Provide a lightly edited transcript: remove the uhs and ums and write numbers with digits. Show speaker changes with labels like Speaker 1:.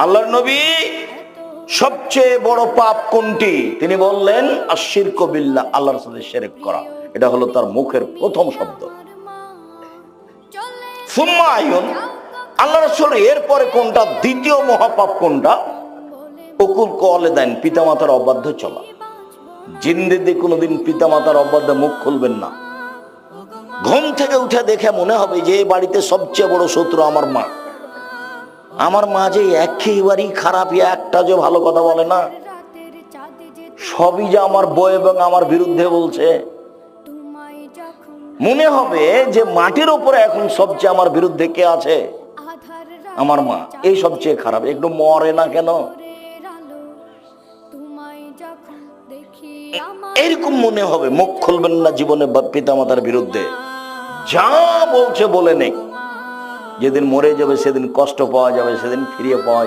Speaker 1: আল্লাহর নবী সবচেয়ে বড় পাপ কোনটি তিনি বললেন আশিরকু বিল্লাহ, আল্লাহর সাথে শিরক করা। এটা হলো তার মুখের প্রথম শব্দ। সুম্মা আইয়ুন, আল্লাহ রাসূল এরপরে কোনটা, দ্বিতীয় মহাপাপ কোনটা? উকুল ওয়ালিদাইন, পিতামাতার অবাধ্য চলা। জিন্দেগিতে কোনোদিন পিতামাতার অবাধ্যে মুখ খুলবেন না। ঘুম থেকে উঠে দেখে মনে হবে যে এই বাড়িতে সবচেয়ে বড় শত্রু আমার মা। আমার মা যে একেবারেই খারাপ, একটা যে ভালো কথা বলে না, সবই যে আমার বই এবং আমার বিরুদ্ধে বলছে। মনে হবে যে মাটির উপরে এখন সবচেয়ে আমার বিরুদ্ধে কে আছে? আমার মা। এই সবচেয়ে খারাপ, একটু মরে না কেন? এরকম মনে হবে। মুখ খুলবেন না জীবনে পিতামাতার বিরুদ্ধে, যা বলছে বলে নেই। যেদিন মরে যাবে সেদিন কষ্ট পাওয়া যাবে, সেদিন ফিরিয়ে পাওয়া